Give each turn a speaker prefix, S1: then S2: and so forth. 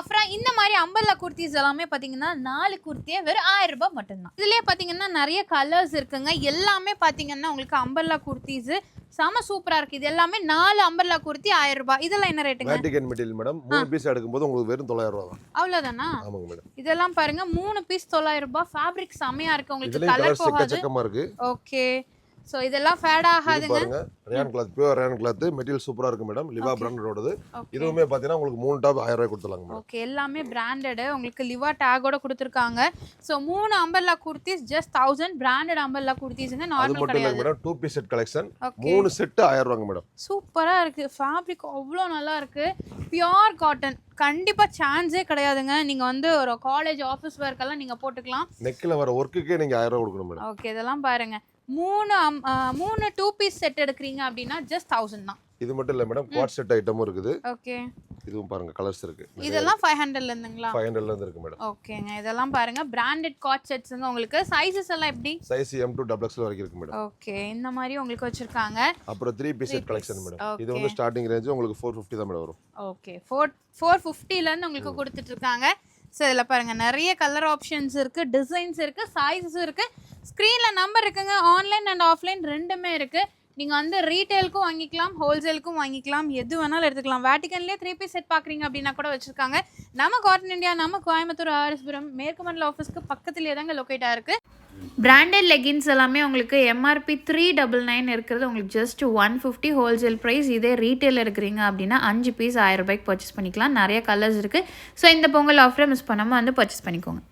S1: ஆஃபரா இந்த மாதிரி அம்பர்லா குர்த்திஸ் எல்லாமே பாத்தீங்கன்னா 4 குர்த்தியே வெறும் 1000 ரூபாய் மட்டும்தான். இதுலயே பாத்தீங்கன்னா நிறைய கலர்ஸ் இருக்குங்க. எல்லாமே பாத்தீங்கன்னா உங்களுக்கு அம்பர்லா குர்த்திஸ் செம சூப்பரா இருக்கு. இது எல்லாமே 4 அம்பர்லா குர்த்தி 1000 ரூபாய். இதெல்லாம் என்ன ரேட்டுங்க?
S2: Vatican material madam. 3 பீஸ் எடுக்கும்போது உங்களுக்கு வெறும் 900 ரூபாய் தான்.
S1: அவ்வளவுதானா?
S2: ஆமாங்க மேடம்.
S1: இதெல்லாம் பாருங்க 3 பீஸ் 900 ரூபாய். ஃபேப்ரிக் செமையா இருக்கு. உங்களுக்கு
S2: கலர் போகாது. இருக்கு.
S1: ஓகே. சோ இதெல்லாம் ஃபேட் ஆகாதுங்க.
S2: பாருங்க rayon cloth, pure rayon cloth, material சூப்பரா இருக்கு மேடம். லிவா பிராண்டடோடது. இதுவுமே பாத்தீங்கன்னா உங்களுக்கு 3 டாப் 1000 ரூபாய் கொடுத்துலாங்க மேடம்.
S1: ஓகே, எல்லாமே பிராண்டட். உங்களுக்கு லிவா டாகோட கொடுத்திருக்காங்க. So 3 umbrella kurtis just 1000. Branded umbrella குர்த்திஸ்ங்க, நார்மல் கிடையாது
S2: madam. 2 piece set collection 3 set 1000 ரூபாய் மேடம்.
S1: சூப்பரா இருக்கு. ஃபேப்ரிக் அவ்வளோ நல்லா இருக்கு. Pure cotton. கண்டிப்பா சான்ஸே கிடையாதுங்க. நீங்க வந்து ஒரு காலேஜ் ஆபீஸ் வேர்க்கெல்லாம் நீங்க போட்டுக்கலாம்.
S2: நெக்ல வர வர்க்குக்கே நீங்க 1000 ரூபாய் கொடுக்கணும் மேடம்.
S1: ஓகே, இதெல்லாம் பாருங்க. 3 2 பீஸ் செட் எடுக்கறீங்க அப்படினா ஜஸ்ட் 1000 தான்.
S2: இது மட்டும் இல்ல மேடம், குவாட் செட் ஐட்டமும் இருக்குது.
S1: ஓகே,
S2: இதுவும் பாருங்க கலர்ஸ் இருக்கு.
S1: இதெல்லாம் 500 ல இருந்துங்களா?
S2: 500 ல இருந்து இருக்கு மேடம்.
S1: ஓகேங்க, இதெல்லாம் பாருங்க பிராண்டட் குவாட் செட்ஸ்ங்க. உங்களுக்கு சைஸஸ் எல்லாம் எப்படி?
S2: சைஸ் M to XXL வரைக்கும் இருக்கு மேடம்.
S1: ஓகே, இந்த மாதிரி உங்களுக்கு வச்சிருக்காங்க.
S2: அப்புறம் 3 பீஸ் செட் கலெக்ஷன் மேடம். இது வந்து ஸ்டார்டிங் ரேஞ்ச் உங்களுக்கு 450 தான் மேடம் வரும்.
S1: ஓகே, 450 ல இருந்து உங்களுக்கு கொடுத்துட்டு இருக்காங்க. சோ இதெல்லாம் பாருங்க நிறைய கலர் ஆப்ஷன்ஸ் இருக்கு, டிசைன்ஸ் இருக்கு, சைஸஸ் இருக்கு. ஸ்கிரீன்ல நம்பர் இருக்குங்க. ஆன்லைன் அண்ட் ஆஃப்லைன் ரெண்டுமே இருக்கு. நீங்க வந்து ரீட்டைலுக்கும் வாங்கிக்கலாம், ஹோல்சேலுக்கும் வாங்கிக்கலாம், எது வேணாலும் எடுத்துக்கலாம். வேட்டிகன்லயே 3 பீஸ் செட் பாக்குறீங்க அப்படின்னா கூட வச்சிருக்காங்க. நம்ம காட்டன் இந்தியா, நம்ம கோயம்புத்தூர் ஆர்எஸ்புரம் மேற்கு மண்டல ஆஃபீஸ்க்கு பக்கத்துலேயே தாங்க லொக்கேட் ஆயிருக்கு. பிராண்டட் லெகின்ஸ் எல்லாமே உங்களுக்கு MRP 399 இருக்கிறது உங்களுக்கு ஜஸ்ட் 150 ஹோல்சேல் ப்ரைஸ். இதே ரீட்டைல் எடுக்கிறீங்க அப்படின்னா 5 பீஸ் 1000 ரூபாய்க்கு பர்ச்சேஸ் பண்ணிக்கலாம். நிறைய கலர்ஸ் இருக்குது. ஸோ இந்த பொங்கல் ஆஃபரை மிஸ் பண்ணாமல் வந்து பர்ச்சேஸ் பண்ணிக்கோங்க.